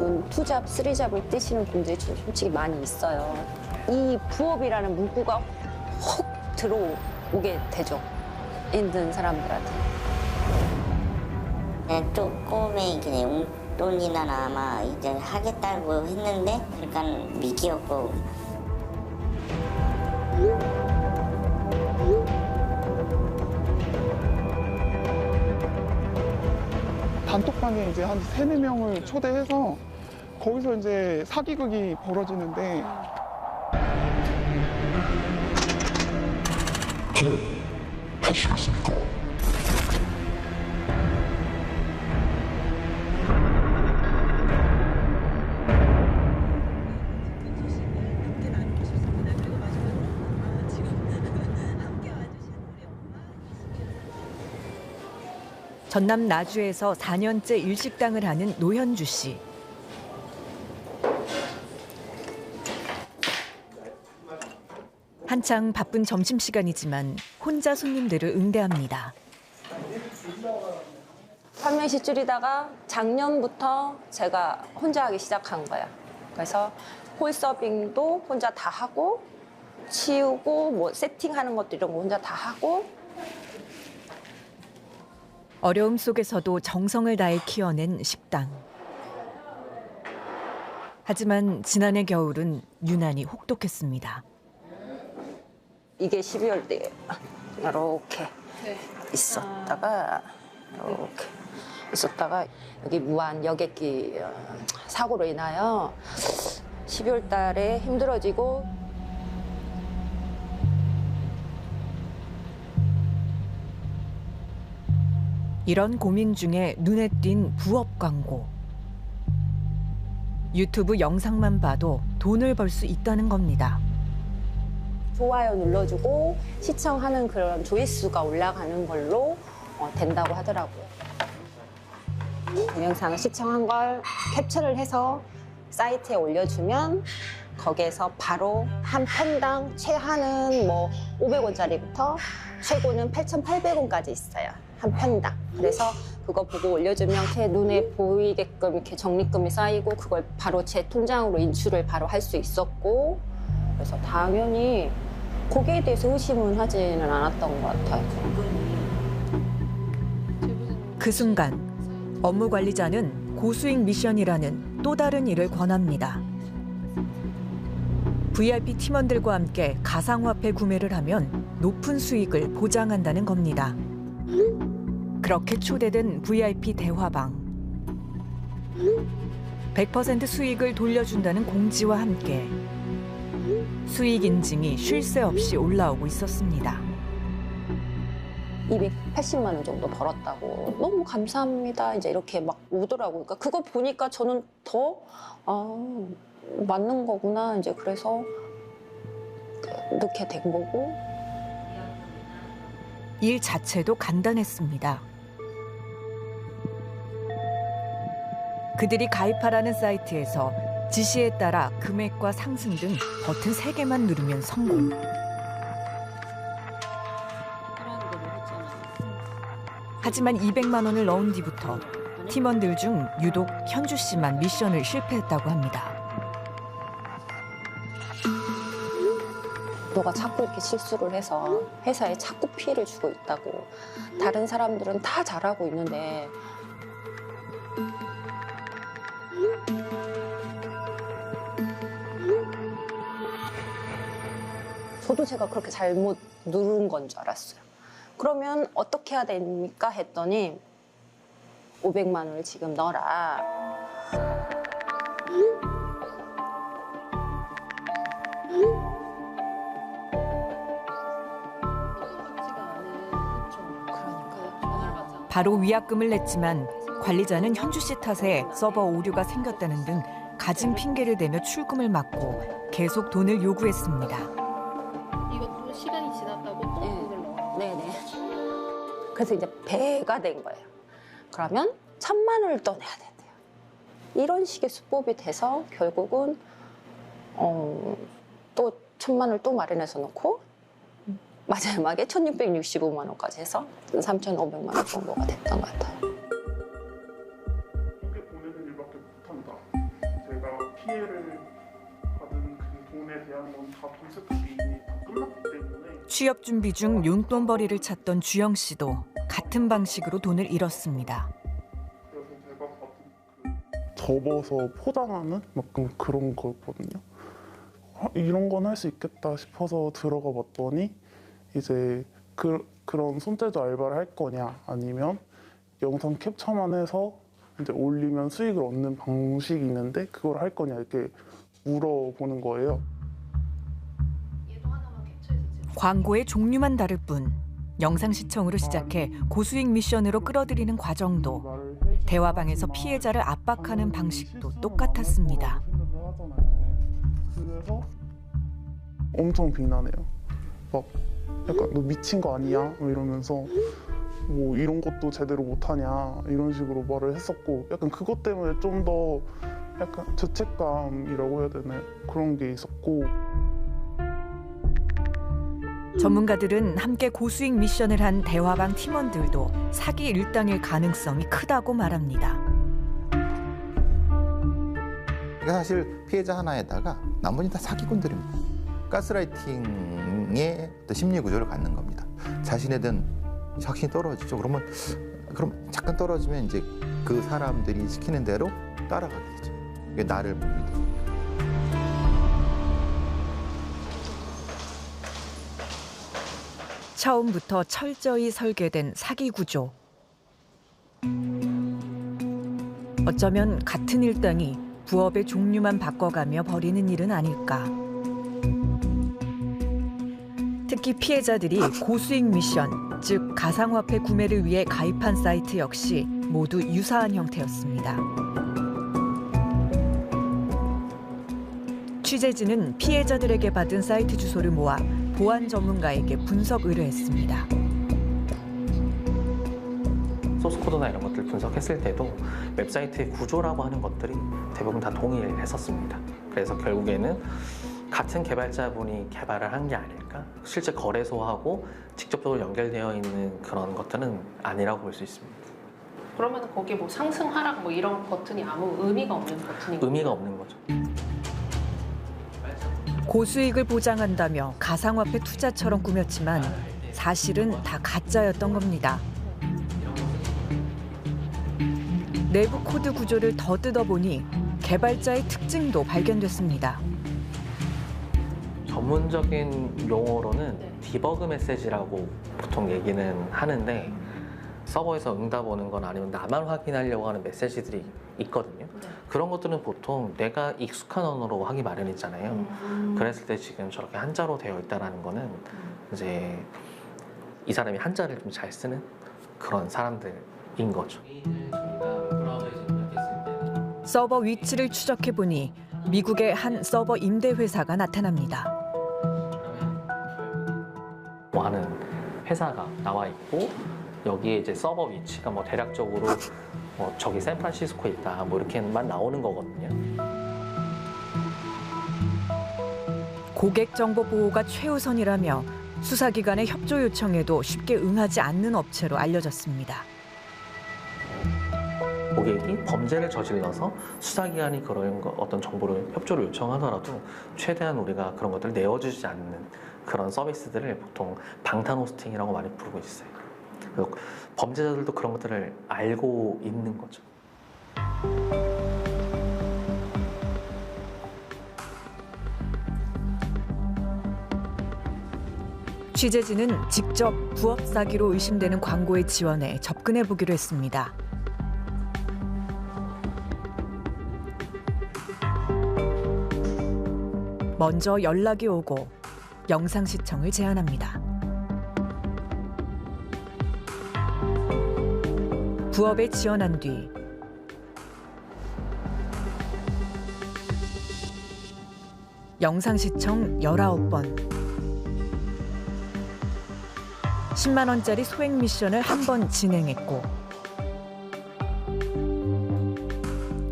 대부분 투잡, 쓰리잡을 뛰시는 분들이 좀 솔직히 많이 있어요. 이 부업이라는 문구가 혹 들어오게 되죠. 힘든 사람들한테. 조금의 용돈이나 아마 이제 하겠다고 했는데 약간 미끼였고. 단톡방에 이제 한 3-4명을 초대해서 거기서 이제 사기극이 벌어지는데 하시겠습니까? 전남 나주에서 4년째 일식당을 하는 노현주 씨. 한창 바쁜 점심시간이지만 혼자 손님들을 응대합니다. 한 명씩 줄이다가 작년부터 제가 혼자 하기 시작한 거야. 그래서 홀 서빙도 혼자 다 하고 치우고 뭐 세팅하는 것도 이런 거 혼자 다 하고. 어려움 속에서도 정성을 다해 키워낸 식당. 하지만 지난해 겨울은 유난히 혹독했습니다. 이게 12월 때에 이렇게 있었다가 이렇게 있었다가 여기 무한 여객기 사고로 인하여 12월 달에 힘들어지고 이런 고민 중에 눈에 띈 부업 광고. 유튜브 영상만 봐도 돈을 벌 수 있다는 겁니다. 좋아요 눌러주고 시청하는 그런 조회수가 올라가는 걸로 된다고 하더라고요. 동영상을 시청한 걸 캡처를 해서 사이트에 올려주면 거기에서 바로 한 편당 최하는 뭐 500원짜리부터 최고는 8,800원까지 있어요. 한 편당. 그래서 그거 보고 올려주면 제 눈에 보이게끔 이렇게 적립금이 쌓이고 그걸 바로 제 통장으로 인출을 바로 할 수 있었고, 그래서 당연히 거기에 대해서 의심은 하지는 않았던 것 같아요. 그 순간 업무 관리자는 고수익 미션이라는 또 다른 일을 권합니다. VIP 팀원들과 함께 가상화폐 구매를 하면 높은 수익을 보장한다는 겁니다. 그렇게 초대된 VIP 대화방. 100% 수익을 돌려준다는 공지와 함께 수익 인증이 쉴 새 없이 올라오고 있었습니다. 280만 원 정도 벌었다고. 너무 감사합니다. 이제 이렇게 막 오더라고요. 그러니까 그거 보니까 저는 더 맞는 거구나. 이제 그래서 넣게 된 거고. 일 자체도 간단했습니다. 그들이 가입하라는 사이트에서 지시에 따라 금액과 상승 등 버튼 3개만 누르면 성공. 하지만 200만 원을 넣은 뒤부터 팀원들 중 유독 현주 씨만 미션을 실패했다고 합니다. 너가 자꾸 이렇게 실수를 해서 회사에 자꾸 피해를 주고 있다고. 다른 사람들은 다 잘하고 있는데 저도 제가 그렇게 잘못 누른 건 줄 알았어요. 그러면 어떻게 해야 됩니까? 했더니 500만 원을 지금 넣어라. 바로 위약금을 냈지만 관리자는 현주 씨 탓에 서버 오류가 생겼다는 등 가진 핑계를 대며 출금을 막고 계속 돈을 요구했습니다. 이것도 시간이 지났다고 또 돈을 넣어? 네네. 그래서 이제 배가 된 거예요. 그러면 1,000만 원을 또 내야 된대요. 이런 식의 수법이 돼서 결국은 또 1,000만 원을 또 마련해서 놓고 마지막에 1,665만 원까지 해서 3,500만 원 정도가 됐던 것 같아요. 이렇게 보내는 일밖에 못한다. 피해를 받은 그 돈에 대한 건 다 돈 세탁이 다 끝났기 때문에 취업 준비 중 용돈벌이를 찾던 주영 씨도 같은 방식으로 돈을 잃었습니다. 그래서 제가 받은 그 접어서 포장하는 막 그런 거였거든요. 이런 건 할 수 있겠다 싶어서 들어가 봤더니 이제 그런 손재주 알바를 할 거냐 아니면 영상 캡처만 해서 이제 올리면 수익을 얻는 방식이 있는데 그걸 할 거냐 이렇게 물어보는 거예요. 얘도 하나만 캡처해서 지금 광고의 종류만 다를 뿐 영상 시청으로 시작해 고수익 미션으로 끌어들이는 과정도 대화방에서 피해자를 압박하는 방식도 똑같았습니다. 그래서 엄청 비난해요. 막 약간 너 미친 거 아니야? 뭐 이러면서 뭐 이런 것도 제대로 못하냐 이런 식으로 말을 했었고 약간 그것 때문에 좀 더 약간 죄책감이라고 해야 되나 그런 게 있었고 전문가들은 함께 고수익 미션을 한 대화방 팀원들도 사기 일당일 가능성이 크다고 말합니다. 그러니까 사실 피해자 하나에다가 나머지 다 사기꾼들입니다. 가스라이팅의 어떤 심리 구조를 갖는 겁니다. 자신에 대한 확신이 떨어지죠. 그럼 잠깐 떨어지면 이제 그 사람들이 시키는 대로 따라가게 되죠. 이게 나를 못 믿으니까. 처음부터 철저히 설계된 사기 구조. 어쩌면 같은 일당이 부업의 종류만 바꿔가며 벌이는 일은 아닐까. 특히 피해자들이 고수익 미션, 즉 가상화폐 구매를 위해 가입한 사이트 역시 모두 유사한 형태였습니다. 취재진은 피해자들에게 받은 사이트 주소를 모아 보안 전문가에게 분석 의뢰했습니다. 소스코드나 이런 것들 분석했을 때도 웹사이트의 구조라고 하는 것들이 대부분 다 동일했었습니다. 그래서 결국에는 같은 개발자분이 개발을 한 게 아닐까? 실제 거래소하고 직접적으로 연결되어 있는 그런 것들은 아니라고 볼 수 있습니다. 그러면 거기에 뭐 상승 하락 뭐 이런 버튼이 아무 의미가 없는 버튼인 거예요? 의미가 없는 거죠. 고수익을 보장한다며 가상화폐 투자처럼 꾸몄지만 사실은 다 가짜였던 겁니다. 내부 코드 구조를 더 뜯어보니 개발자의 특징도 발견됐습니다. 전문적인 용어로는 디버그 메시지라고 보통 얘기는 하는데 서버에서 응답 오는 건 아니면 나만 확인하려고 하는 메시지들이 있거든요. 그런 것들은 보통 내가 익숙한 언어로 하기 마련이잖아요. 그랬을 때 지금 저렇게 한자로 되어 있다는 거는 이제 이 사람이 한자를 좀 잘 쓰는 그런 사람들인 거죠. 서버 위치를 추적해보니 미국의 한 서버 임대 회사가 나타납니다. 뭐 하는 회사가 나와 있고 여기에 이제 서버 위치가 뭐 대략적으로 뭐 저기 샌프란시스코에 있다 뭐 이렇게만 나오는 거거든요. 고객 정보 보호가 최우선이라며 수사기관의 협조 요청에도 쉽게 응하지 않는 업체로 알려졌습니다. 고객이 범죄를 저질러서 수사기관이 그런 어떤 정보를 협조를 요청하더라도 최대한 우리가 그런 것들을 내어주지 않는 그런 서비스들을 보통 방탄 호스팅이라고 많이 부르고 있어요. 그래서 범죄자들도 그런 것들을 알고 있는 거죠. 취재진은 직접 부업 사기로 의심되는 광고에 지원해 접근해 보기로 했습니다. 먼저 연락이 오고 영상 시청을 제안합니다. 부업에 지원한 뒤 영상 시청 19번, 10만 원짜리 소액 미션을 한 번 진행했고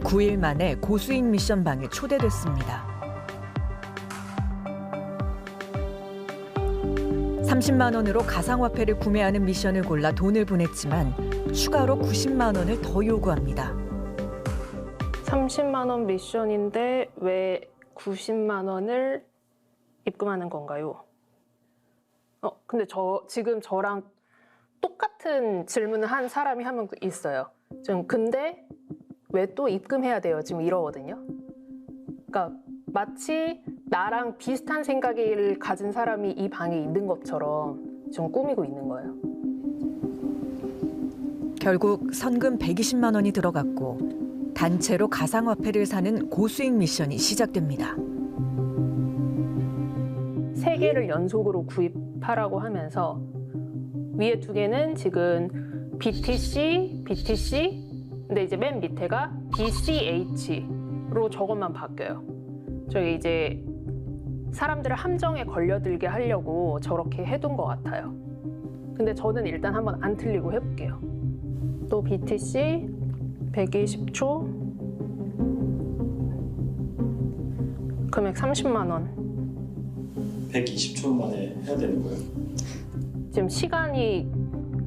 9일 만에 고수익 미션 방에 초대됐습니다. 30만 원으로 가상화폐를 구매하는 미션을 골라 돈을 보냈지만 추가로 90만 원을 더 요구합니다. 30만 원 미션인데 왜 90만 원을 입금하는 건가요? 근데 지금 저랑 똑같은 질문을 한 사람이 한 명 있어요. 지금 근데 왜 또 입금해야 돼요? 지금 이러거든요. 그러니까 마치 나랑 비슷한 생각을 가진 사람이 이 방에 있는 것처럼 지금 꾸미고 있는 거예요. 결국 선금 120만 원이 들어갔고 단체로 가상화폐를 사는 고수익 미션이 시작됩니다. 3개를 연속으로 구입하라고 하면서 위에 2개는 지금 BTC, 근데 이제 맨 밑에가 BCH로 저것만 바뀌어요. 저희 이제 사람들을 함정에 걸려들게 하려고 저렇게 해둔 것 같아요. 근데 저는 일단 한번 안 틀리고 해볼게요. 또 BTC 120초 금액 30만 원. 120초 만에 해야 되는 거예요? 지금 시간이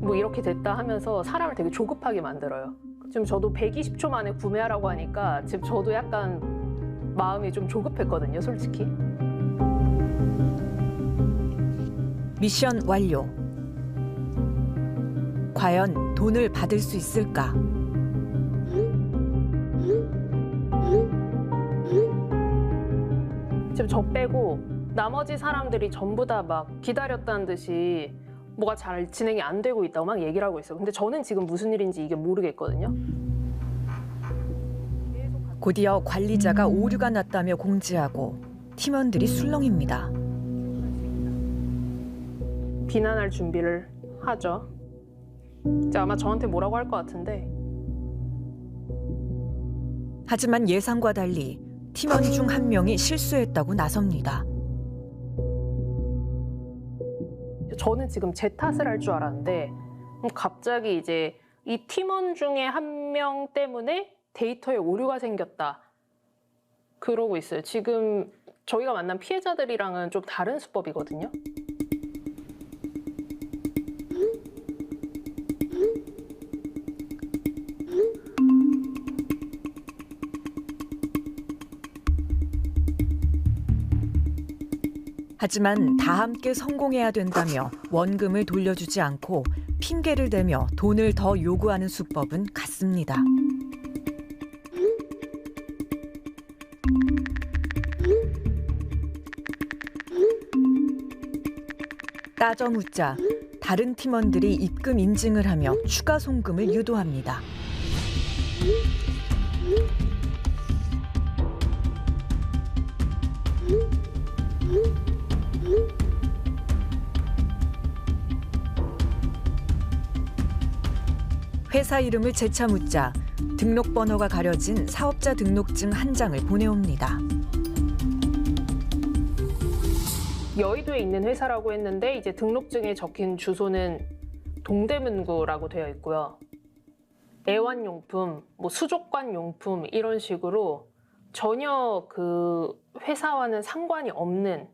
뭐 이렇게 됐다 하면서 사람을 되게 조급하게 만들어요. 지금 저도 120초 만에 구매하라고 하니까 지금 저도 약간 마음이 좀 조급했거든요, 솔직히. 미션 완료. 과연 돈을 받을 수 있을까? 지금 저 빼고 나머지 사람들이 전부 다 막 기다렸다는 듯이 뭐가 잘 진행이 안 되고 있다고 막 얘기를 하고 있어요. 근데 저는 지금 무슨 일인지 이게 모르겠거든요. 곧이어 관리자가 오류가 났다며 공지하고 팀원들이 술렁입니다. 비난할 준비를 하죠. 이제 아마 저한테 뭐라고 할 것 같은데. 하지만 예상과 달리 팀원 중 한 명이 실수했다고 나섭니다. 저는 지금 제 탓을 할 줄 알았는데 갑자기 이제 이 팀원 중에 한 명 때문에 데이터에 오류가 생겼다. 그러고 있어요. 지금 저희가 만난 피해자들이랑은 좀 다른 수법이거든요. 하지만 다 함께 성공해야 된다며 원금을 돌려주지 않고 핑계를 대며 돈을 더 요구하는 수법은 같습니다. 따져 묻자 다른 팀원들이 입금 인증을 하며 추가 송금을 유도합니다. 회사 이름을 재차 묻자 등록번호가 가려진 사업자 등록증 한 장을 보내옵니다. 여의도에 있는 회사라고 했는데 이제 등록증에 적힌 주소는 동대문구라고 되어 있고요. 애완용품, 뭐 수족관용품 이런 식으로 전혀 그 회사와는 상관이 없는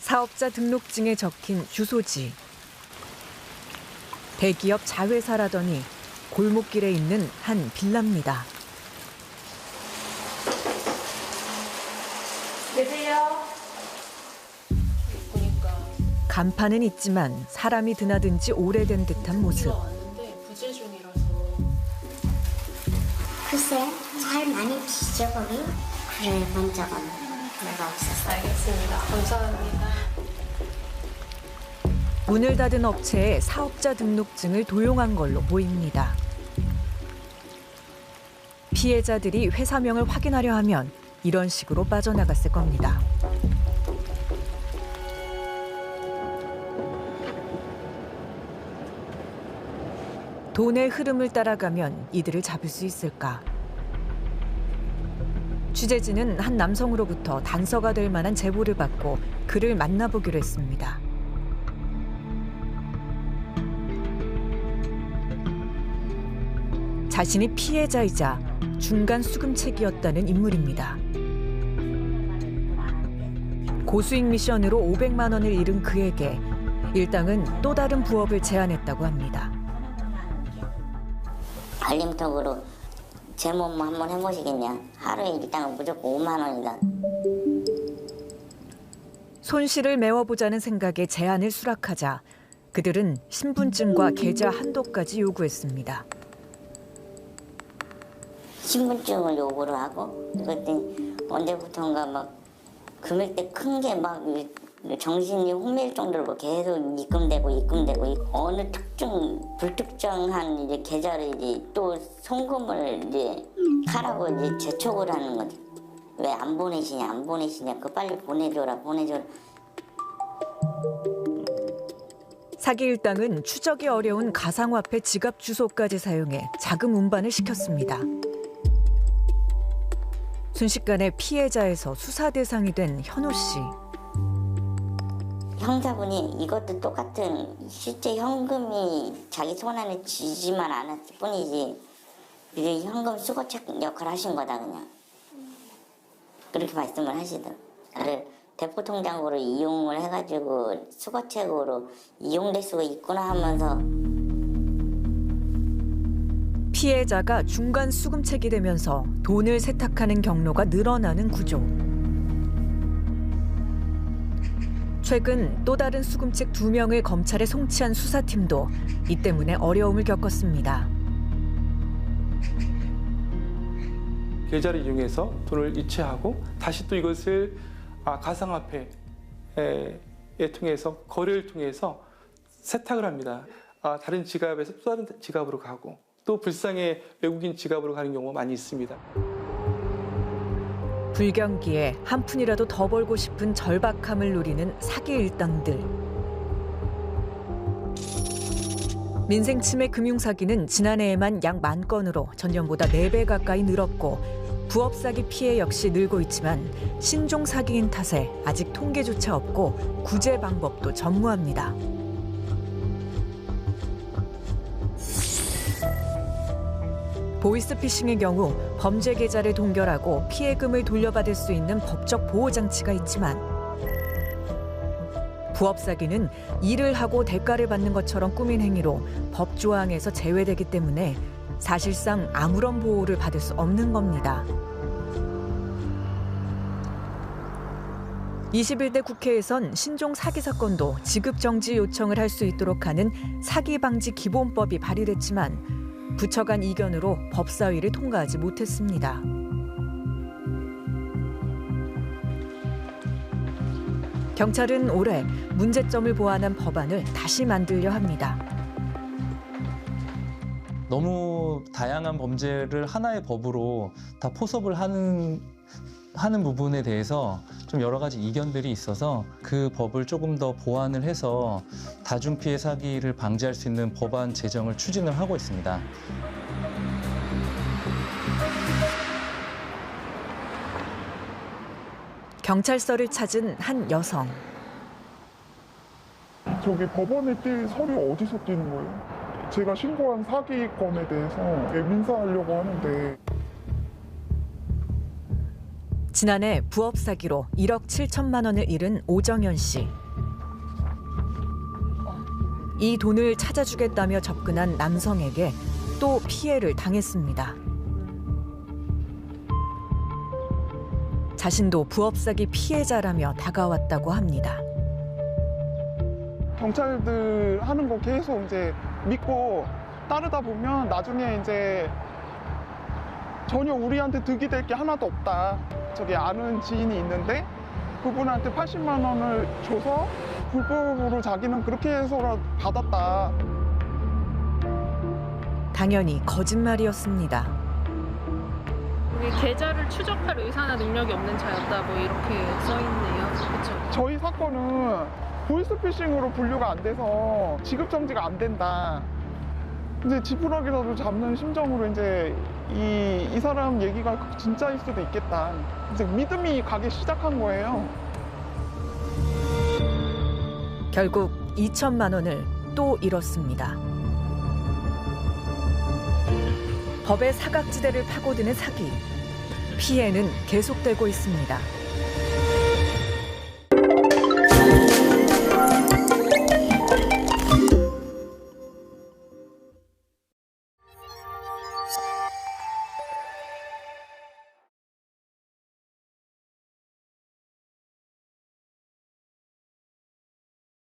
사업자 등록증에 적힌 주소지. 대기업 자회사라더니 골목길에 있는 한 빌라입니다. 계세요. 보니까 간판은 있지만 사람이 드나든 지 오래된 듯한 모습. 왔는데 부재 중이라서. 글쎄, 잘 많이 비죠 거기? 그래, 본 적은 내가 없었어. 알겠습니다. 감사합니다. 문을 닫은 업체에 사업자 등록증을 도용한 걸로 보입니다. 피해자들이 회사명을 확인하려 하면 이런 식으로 빠져나갔을 겁니다. 돈의 흐름을 따라가면 이들을 잡을 수 있을까? 취재진은 한 남성으로부터 단서가 될 만한 제보를 받고 그를 만나보기로 했습니다. 자신이 피해자이자 중간 수금책이었다는 인물입니다. 고수익 미션으로 500만 원을 잃은 그에게 일당은 또 다른 부업을 제안했다고 합니다. 알림톡으로 제 몸 한번 해보시겠냐. 하루에 일당은 무조건 5만 원이다. 손실을 메워보자는 생각에 제안을 수락하자 그들은 신분증과 계좌 한도까지 요구했습니다. 신분증을 요구를 하고 그랬더니 언제부턴가 막 금액대 큰 게 막 정신이 혼미할 정도로 뭐 계속 입금되고 어느 불특정한 이제 계좌를 이제 또 송금을 이제 하라고 이제 재촉을 하는 거지. 왜 안 보내시냐 그거 빨리 보내줘라. 사기 일당은 추적이 어려운 가상화폐 지갑 주소까지 사용해 자금 운반을 시켰습니다. 순식간에 피해자에서 수사 대상이 된 현우 씨. 형사분이 이것도 똑같은 실제 현금이 자기 손 안에 쥐지만 않았을 뿐이지 이제 현금 수거책 역할을 하신 거다 그냥. 그렇게 말씀을 하시더라고요. 나를 대포통장으로 이용을 해가지고 수거책으로 이용될 수가 있구나 하면서 피해자가 중간 수금책이 되면서 돈을 세탁하는 경로가 늘어나는 구조. 최근 또 다른 수금책 2명을 검찰에 송치한 수사팀도 이 때문에 어려움을 겪었습니다. 계좌를 이용해서 돈을 이체하고 다시 또 이것을 가상화폐에 통해서 거래를 통해서 세탁을 합니다. 다른 지갑에서 또 다른 지갑으로 가고 또 불쌍해 외국인 지갑으로 가는 경우가 많이 있습니다. 불경기에 한 푼이라도 더 벌고 싶은 절박함을 노리는 사기 일당들. 민생침해 금융사기는 지난해에만 약 10,000건으로 전년보다 4배 가까이 늘었고 부업 사기 피해 역시 늘고 있지만 신종 사기인 탓에 아직 통계조차 없고 구제 방법도 전무합니다. 보이스피싱의 경우 범죄 계좌를 동결하고 피해금을 돌려받을 수 있는 법적 보호장치가 있지만 부업 사기는 일을 하고 대가를 받는 것처럼 꾸민 행위로 법 조항에서 제외되기 때문에 사실상 아무런 보호를 받을 수 없는 겁니다. 21대 국회에선 신종 사기 사건도 지급 정지 요청을 할 수 있도록 하는 사기 방지 기본법이 발의됐지만 부처 간 이견으로 법사위를 통과하지 못했습니다. 경찰은 올해 문제점을 보완한 법안을 다시 만들려 합니다. 너무 다양한 범죄를 하나의 법으로 다 포섭을 하는 부분에 대해서 좀 여러 가지 이견들이 있어서 그 법을 조금 더 보완을 해서 다중피해 사기를 방지할 수 있는 법안 제정을 추진을 하고 있습니다. 경찰서를 찾은 한 여성. 저기 법원에 뛸 서류 어디서 띄는 거예요? 제가 신고한 사기건에 대해서 민사하려고 하는데 지난해 부업 사기로 1억 7천만 원을 잃은 오정현 씨. 이 돈을 찾아주겠다며 접근한 남성에게 또 피해를 당했습니다. 자신도 부업 사기 피해자라며 다가왔다고 합니다. 경찰들 하는 거 계속 이제 믿고 따르다 보면 나중에 이제 전혀 우리한테 득이 될 게 하나도 없다. 저기 아는 지인이 있는데 그분한테 80만 원을 줘서 불법으로 자기는 그렇게 해서라도 받았다. 당연히 거짓말이었습니다. 여기 계좌를 추적할 의사나 능력이 없는 자였다 뭐 이렇게 써있네요. 그렇죠? 저희 사건은 보이스피싱으로 분류가 안 돼서 지급 정지가 안 된다. 이제 지푸라기라도 잡는 심정으로 이제 이 사람 얘기가 진짜일 수도 있겠다. 이제 믿음이 가기 시작한 거예요. 결국 2천만 원을 또 잃었습니다. 법의 사각지대를 파고드는 사기. 피해는 계속되고 있습니다.